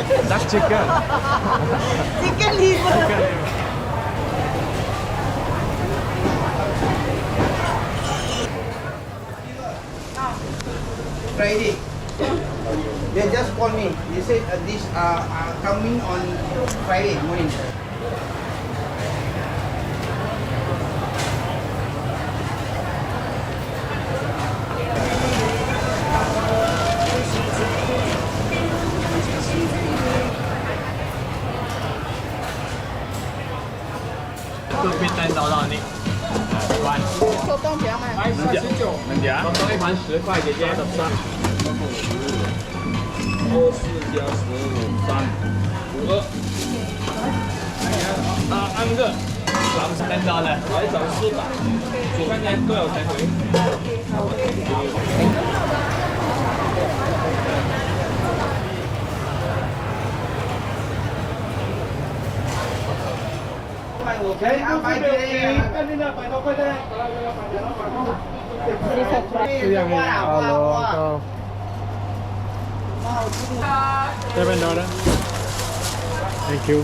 That's chicken. Chicken liver. Chicken liver. Friday. They just called me. They said this coming on Friday morning.这边单找到你。关。手动比较慢。能夹。手动一盘10块，姐姐。24加15，3、52。按个。单找的，来找400，左看看都有才回。Okay, I'm fine today. 这样子，Hello，$7. Thank you.